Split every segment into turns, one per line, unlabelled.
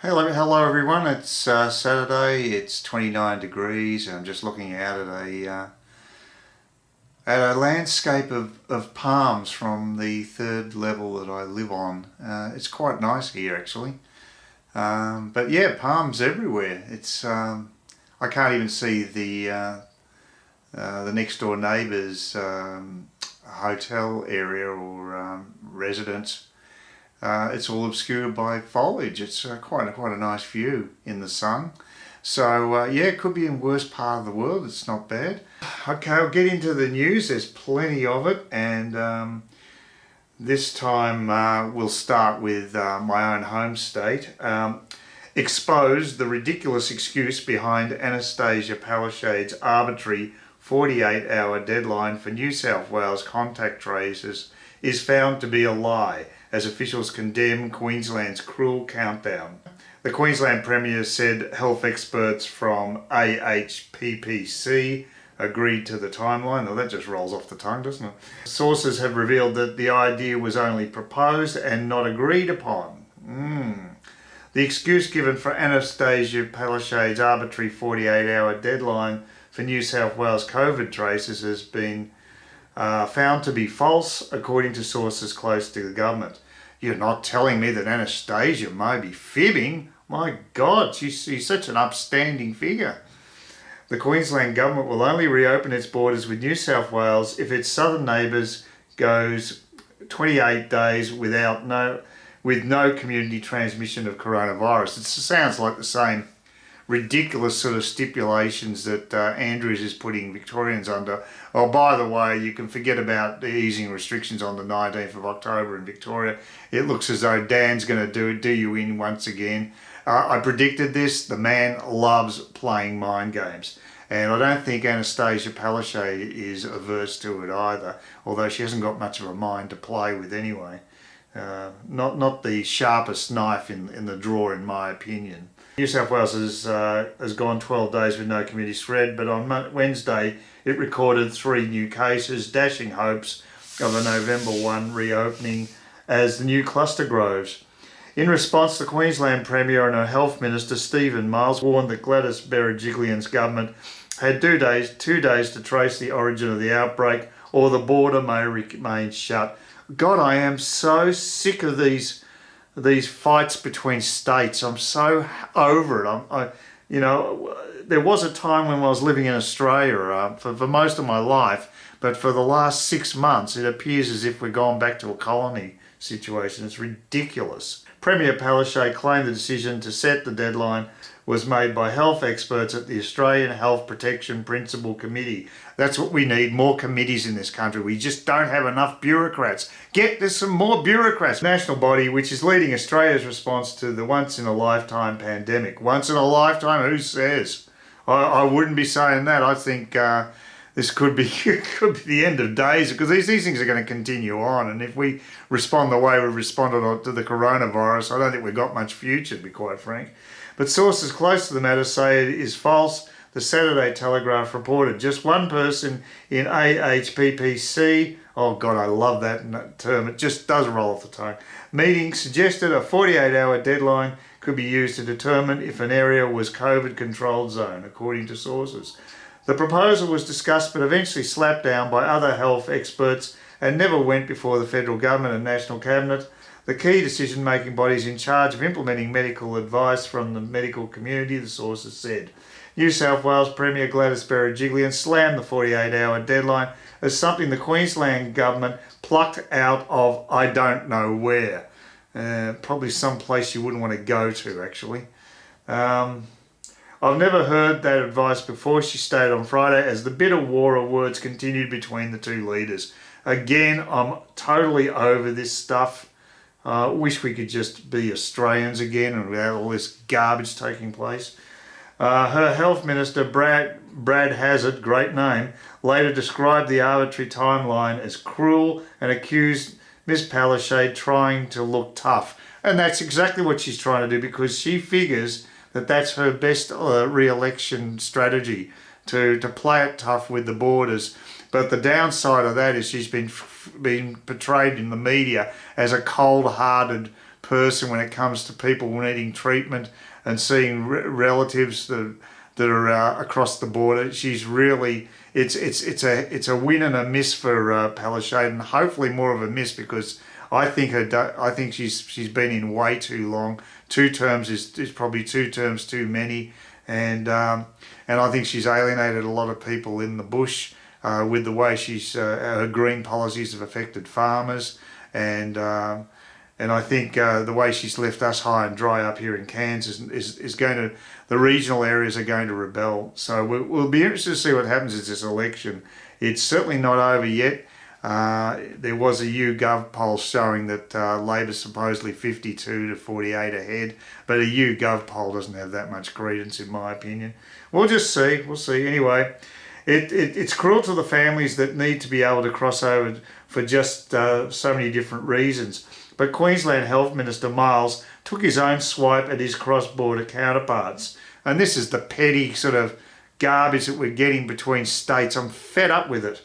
Hello everyone. It's Saturday. It's 29 degrees, and I'm just looking out at a landscape of palms from the third level that I live on. It's quite nice here actually, but yeah, palms everywhere. It's I can't even see the next door neighbour's hotel area or residence. It's all obscured by foliage. It's quite a nice view in the sun. So yeah, it could be in worst part of the world. It's not bad. Okay, I'll get into the news. There's plenty of it, and this time we'll start with my own home state. Exposed the ridiculous excuse behind Anastasia Palaszczuk's arbitrary 48-hour deadline for New South Wales contact tracers is found to be a lie, as officials condemn Queensland's cruel countdown. The Queensland Premier said health experts from AHPPC agreed to the timeline. Now that just rolls off the tongue, doesn't it? Sources have revealed that the idea was only proposed and not agreed upon. The excuse given for Anastasia Palaszczuk's arbitrary 48-hour deadline for New South Wales COVID traces has been found to be false, according to sources close to the government. You're not telling me that Anastasia may be fibbing? My God, she's such an upstanding figure. The Queensland government will only reopen its borders with New South Wales if its southern neighbours goes 28 days with no community transmission of coronavirus. It sounds like the same ridiculous sort of stipulations that Andrews is putting Victorians under. Oh, by the way, you can forget about the easing restrictions on the 19th of October in Victoria. It looks as though Dan's going to do you in once again. I predicted this. The man loves playing mind games. And I don't think Anastasia Palaszczuk is averse to it either, although she hasn't got much of a mind to play with anyway. Not the sharpest knife in the drawer, in my opinion. New South Wales has gone 12 days with no community spread, but on Wednesday it recorded 3 new cases, dashing hopes of a November 1 reopening as the new cluster grows. In response, the Queensland Premier and her Health Minister Stephen Miles warned that Gladys Berejiklian's government had 2 days to trace the origin of the outbreak, or the border may remain shut. God, I am so sick of these fights between states. I'm so over it. There was a time when I was living in Australia for most of my life, but for the last 6 months it appears as if we're going back to a colony situation. It's ridiculous. Premier Palaszczuk claimed the decision to set the deadline was made by health experts at the Australian Health Protection Principal Committee. That's what we need, more committees in this country. We just don't have enough bureaucrats. There's some more bureaucrats. National body which is leading Australia's response to the once-in-a-lifetime pandemic. Once in a lifetime, who says? I wouldn't be saying that. I think this could be the end of days, because these things are going to continue on, and if we respond the way we responded to the coronavirus, I don't think we've got much future, to be quite frank. But sources close to the matter say it is false. The Saturday Telegraph reported just one person in AHPPC, oh God, I love that term, it just does roll off the tongue, meeting suggested a 48-hour deadline could be used to determine if an area was COVID controlled zone, according to sources. The proposal was discussed but eventually slapped down by other health experts and never went before the federal government and national cabinet, the key decision-making bodies in charge of implementing medical advice from the medical community, the sources said. New South Wales Premier Gladys Berejiklian slammed the 48-hour deadline as something the Queensland government plucked out of I don't know where. Probably some place you wouldn't want to go to, actually. I've never heard that advice before, she stated on Friday, as the bitter war of words continued between the two leaders. Again, I'm totally over this stuff. Wish we could just be Australians again and without all this garbage taking place. Her Health Minister, Brad Hazzard, great name, later described the arbitrary timeline as cruel and accused Ms Palaszczuk trying to look tough. And that's exactly what she's trying to do, because she figures that that's her best re-election strategy, to play it tough with the borders. But the downside of that is she's been portrayed in the media as a cold-hearted person when it comes to people needing treatment and seeing relatives that are across the border. She's really, it's a win and a miss for Palaszczuk, and hopefully more of a miss, because I think she's been in way too long. 2 terms is probably 2 terms too many, and I think she's alienated a lot of people in the bush with the way her green policies have affected farmers, and I think the way she's left us high and dry up here in Cairns is going to, the regional areas are going to rebel. So we'll be interested to see what happens in this election. It's certainly not over yet. There was a YouGov poll showing that Labor's supposedly 52 to 48 ahead, but a YouGov poll doesn't have that much credence, in my opinion. We'll just see. We'll see. Anyway, it's cruel to the families that need to be able to cross over for just so many different reasons. But Queensland Health Minister Miles took his own swipe at his cross-border counterparts. And this is the petty sort of garbage that we're getting between states. I'm fed up with it.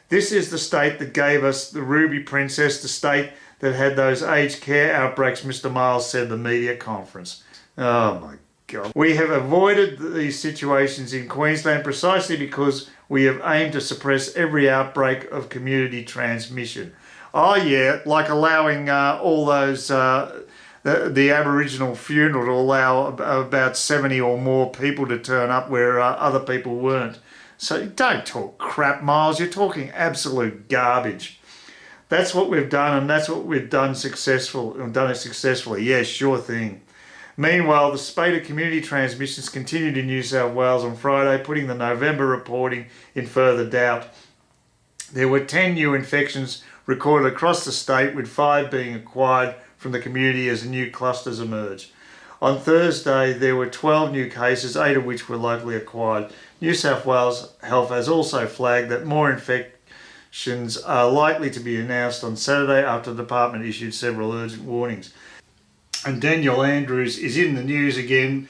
This is the state that gave us the Ruby Princess, the state that had those aged care outbreaks, Mr. Miles said at the media conference. Oh my God. We have avoided these situations in Queensland precisely because we have aimed to suppress every outbreak of community transmission. Oh yeah, like allowing all those, the Aboriginal funeral to allow about 70 or more people to turn up where other people weren't. So don't talk crap, Miles. You're talking absolute garbage. That's what we've done, and that's what we've done successfully. Yeah, sure thing. Meanwhile, the spate of community transmissions continued in New South Wales on Friday, putting the November reporting in further doubt. There were 10 new infections recorded across the state, with 5 being acquired from the community as new clusters emerged. On Thursday, there were 12 new cases, 8 of which were locally acquired. New South Wales Health has also flagged that more infections are likely to be announced on Saturday after the department issued several urgent warnings. And Daniel Andrews is in the news again.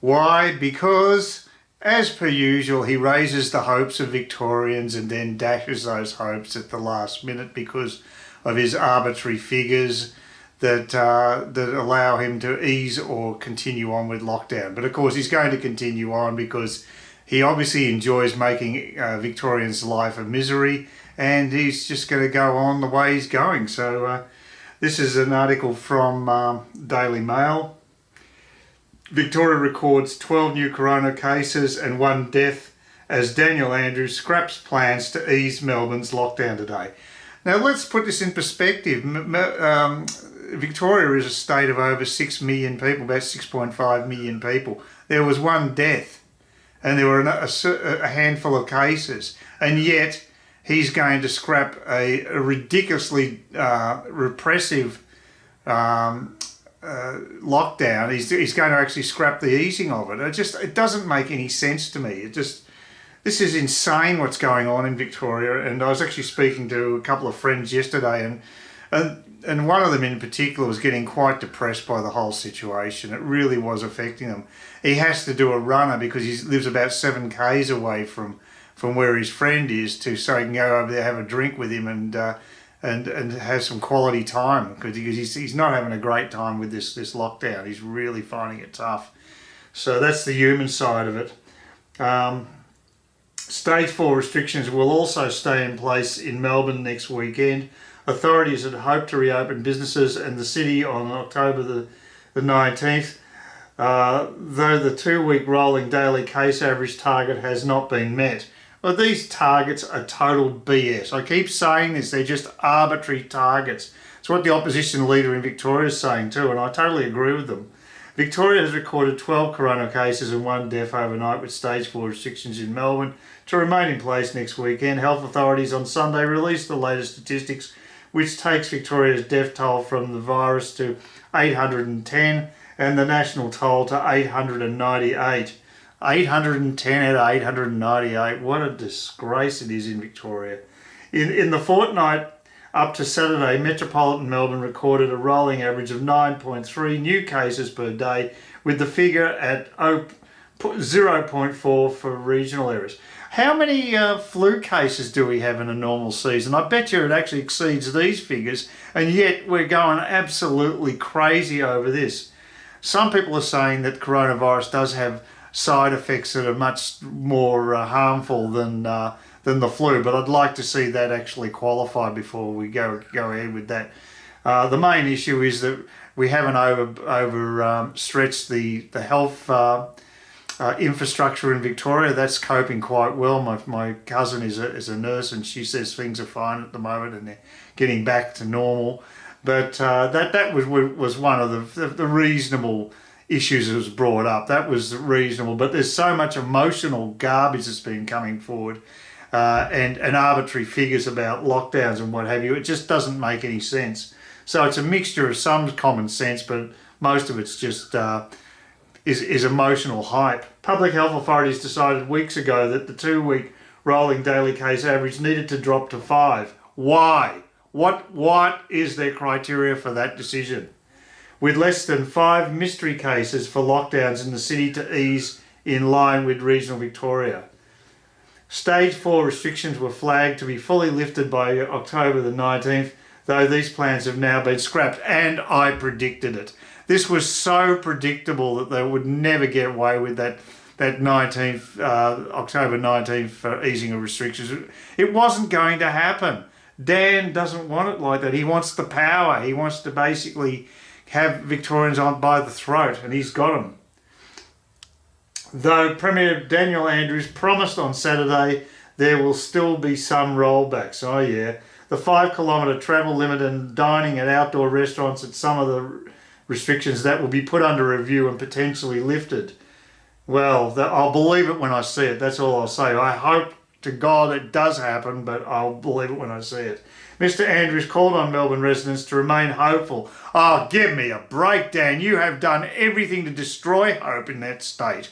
Why? Because, as per usual, he raises the hopes of Victorians and then dashes those hopes at the last minute because of his arbitrary figures that allow him to ease or continue on with lockdown. But of course he's going to continue on because he obviously enjoys making Victorians' life a misery, and he's just going to go on the way he's going. So this is an article from Daily Mail. Victoria records 12 new corona cases and 1 death as Daniel Andrews scraps plans to ease Melbourne's lockdown today. Now let's put this in perspective. Victoria is a state of over 6 million people, about 6.5 million people. There was 1 death and there were a handful of cases, and yet he's going to scrap a ridiculously repressive lockdown. He's going to actually scrap the easing of it. It doesn't make any sense to me. This is insane what's going on in Victoria. And I was actually speaking to a couple of friends yesterday, and one of them in particular was getting quite depressed by the whole situation. It really was affecting him. He has to do a runner because he lives about 7 k's away from where his friend is, so he can go over there, have a drink with him, and have some quality time, because he's not having a great time with this lockdown. He's really finding it tough. So that's the human side of it. Stage 4 restrictions will also stay in place in Melbourne next weekend. Authorities had hoped to reopen businesses and the city on October the 19th, though the 2-week rolling daily case average target has not been met. Well, these targets are total BS. I keep saying this, they're just arbitrary targets. It's what the opposition leader in Victoria is saying too, and I totally agree with them. Victoria has recorded 12 corona cases and 1 death overnight, with stage 4 restrictions in Melbourne to remain in place next weekend. Health authorities on Sunday released the latest statistics, which takes Victoria's death toll from the virus to 810 and the national toll to 898. 810 out of 898. What a disgrace it is in Victoria. In the fortnight up to Saturday, metropolitan Melbourne recorded a rolling average of 9.3 new cases per day, with the figure at
0.4 for regional areas. How many flu cases do we have in a normal season? I bet you it actually exceeds these figures, and yet we're going absolutely crazy over this. Some people are saying that coronavirus does have side effects that are much more harmful than the flu, but I'd like to see that actually qualify before we go ahead with that. The main issue is that we haven't overstretched the health infrastructure in Victoria. That's coping quite well. My cousin is a nurse, and she says things are fine at the moment and they're getting back to normal. But that was one of the reasonable issues that was brought up. That was reasonable, but there's so much emotional garbage that's been coming forward, and arbitrary figures about lockdowns and what have you. It just doesn't make any sense. So it's a mixture of some common sense, but most of it's just is emotional hype. Public health authorities decided weeks ago that the 2-week rolling daily case average needed to drop to 5. Why? What is their criteria for that decision? With less than 5 mystery cases for lockdowns in the city to ease in line with regional Victoria. Stage 4 restrictions were flagged to be fully lifted by October the 19th, though these plans have now been scrapped, and I predicted it. This was so predictable that they would never get away with that 19th, October 19th easing of restrictions. It wasn't going to happen. Dan doesn't want it like that. He wants the power. He wants to basically have Victorians on by the throat, and he's got them. Though Premier Daniel Andrews promised on Saturday there will still be some rollbacks. Oh yeah. The 5-kilometre travel limit and dining at outdoor restaurants at some of the restrictions that will be put under review and potentially lifted. Well, I'll believe it when I see it. That's all I'll say. I hope to God it does happen, but I'll believe it when I see it. Mr. Andrews called on Melbourne residents to remain hopeful. Oh, give me a break, Dan. You have done everything to destroy hope in that state.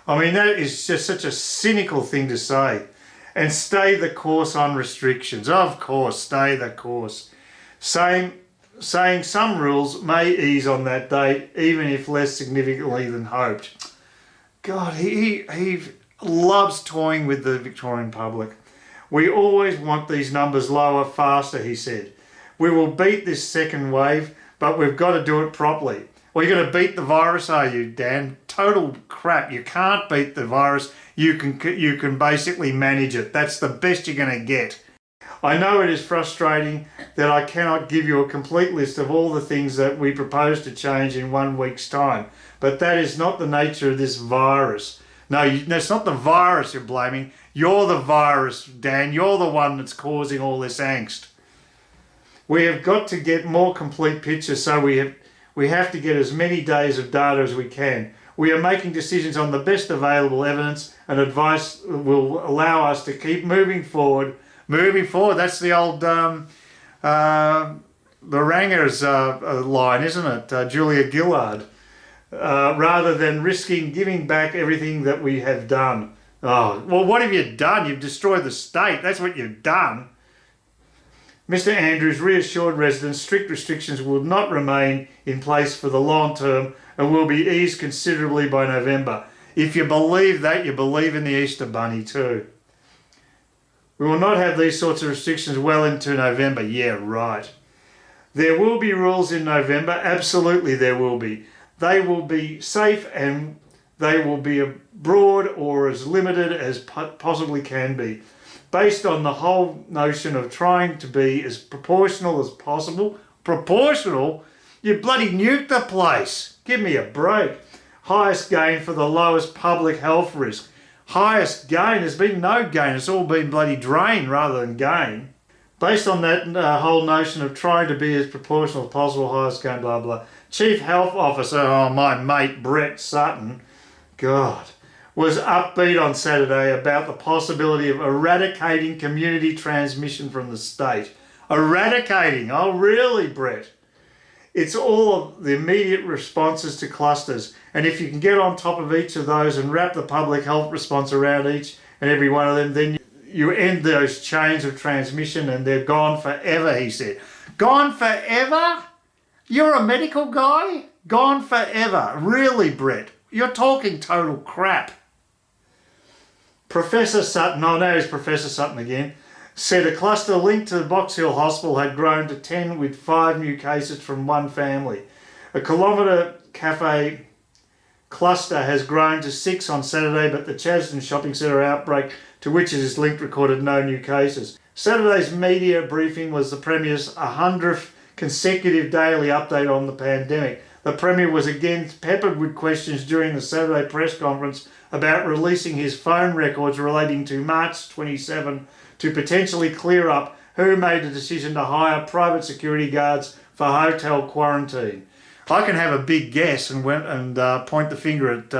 I mean, that is just such a cynical thing to say. And stay the course on restrictions. Of course, stay the course. Saying some rules may ease on that date, even if less significantly than hoped. God, he loves toying with the Victorian public. We always want these numbers lower, faster, he said. We will beat this second wave, but we've got to do it properly. Well, you're going to beat the virus, are you, Dan? Total crap. You can't beat the virus. You can basically manage it. That's the best you're going to get. I know it is frustrating that I cannot give you a complete list of all the things that we propose to change in 1 week's time, but that is not the nature of this virus. No, it's not the virus you're blaming. You're the virus, Dan. You're the one that's causing all this angst. We have got to get more complete picture, so we have to get as many days of data as we can. We are making decisions on the best available evidence, and advice will allow us to keep moving forward. Moving forward, that's the old the Rangers line, isn't it? Julia Gillard. Rather than risking giving back everything that we have done. Oh, well, what have you done? You've destroyed the state. That's what you've done. Mr. Andrews reassured residents strict restrictions will not remain in place for the long term and will be eased considerably by November. If you believe that, you believe in the Easter Bunny too. We will not have these sorts of restrictions well into November. Yeah, right. There will be rules in November. Absolutely there will be. They will be safe and they will be broad or as limited as possibly can be, based on the whole notion of trying to be as proportional as possible. Proportional? You bloody nuked the place. Give me a break. Highest gain for the lowest public health risk. Highest gain. There's been no gain. It's all been bloody drain rather than gain. Based on that whole notion of trying to be as proportional as possible, highest gain, blah, blah. Chief Health Officer, my mate Brett Sutton, God, was upbeat on Saturday about the possibility of eradicating community transmission from the state. Eradicating? Oh, really, Brett? It's all of the immediate responses to clusters. And if you can get on top of each of those and wrap the public health response around each and every one of them, then you end those chains of transmission and they're gone forever, he said. Gone forever? You're a medical guy? Gone forever. Really, Brett? You're talking total crap. Professor Sutton, oh no, it's Professor Sutton again, said a cluster linked to the Box Hill Hospital had grown to 10 with 5 new cases from one family. A Kilometre Cafe cluster has grown to 6 on Saturday, but the Chasden Shopping Centre outbreak to which it is linked recorded no new cases. Saturday's media briefing was the Premier's 100th consecutive daily update on the pandemic. The Premier was again peppered with questions during the Saturday press conference about releasing his phone records relating to March 27 to potentially clear up who made the decision to hire private security guards for hotel quarantine. I can have a big guess and point the finger at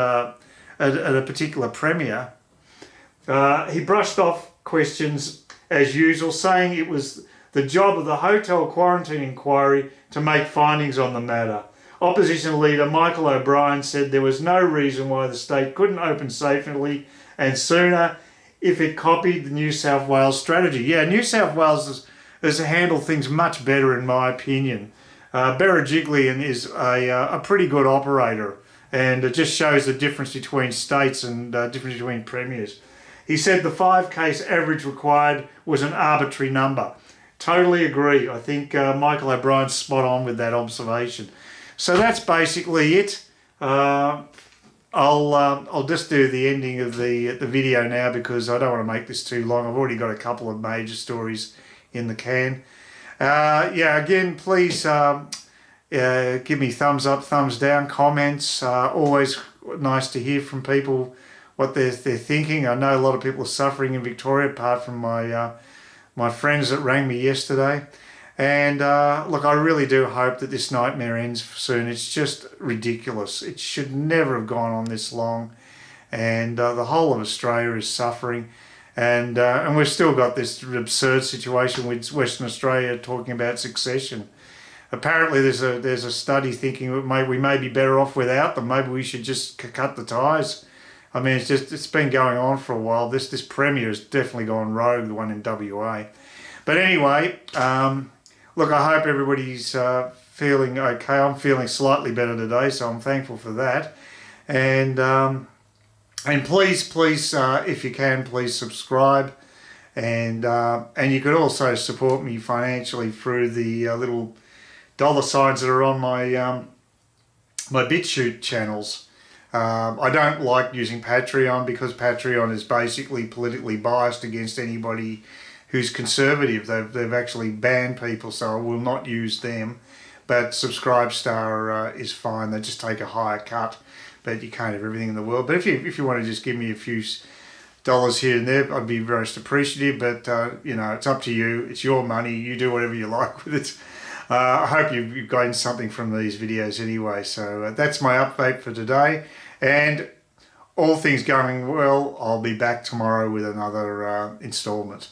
a particular Premier. He brushed off questions as usual, saying it was the job of the hotel quarantine inquiry to make findings on the matter. Opposition leader Michael O'Brien said there was no reason why the state couldn't open safely and sooner if it copied the New South Wales strategy. Yeah, New South Wales has handled things much better in my opinion. Berejiklian is a pretty good operator, and it just shows the difference between states and difference between premiers. He said the 5-case average required was an arbitrary number. Totally agree. I think Michael O'Brien's spot on with that observation. So that's basically it. I'll just do the ending of the video now because I don't want to make this too long. I've already got a couple of major stories in the can. Again, please give me thumbs up, thumbs down, comments. Always nice to hear from people what they're thinking. I know a lot of people are suffering in Victoria, apart from my friends that rang me yesterday. And look, I really do hope that this nightmare ends soon. It's just ridiculous. It should never have gone on this long. And the whole of Australia is suffering. And we've still got this absurd situation with Western Australia talking about succession. Apparently there's a study thinking we may be better off without them. Maybe we should just cut the ties. I mean, it's been going on for a while. This Premier has definitely gone rogue, the one in WA. But anyway, look, I hope everybody's feeling okay. I'm feeling slightly better today, so I'm thankful for that. And please, if you can, please subscribe. And you could also support me financially through the little dollar signs that are on my my Bitchute channels. I don't like using Patreon because Patreon is basically politically biased against anybody who's conservative. They've actually banned people, so I will not use them. But Subscribestar is fine. They just take a higher cut, but you can't have everything in the world. But if you want to just give me a few dollars here and there, I'd be most appreciative. But you know, it's up to you. It's your money. You do whatever you like with it. I hope you've gained something from these videos anyway. So that's my update for today. And all things going well, I'll be back tomorrow with another installment.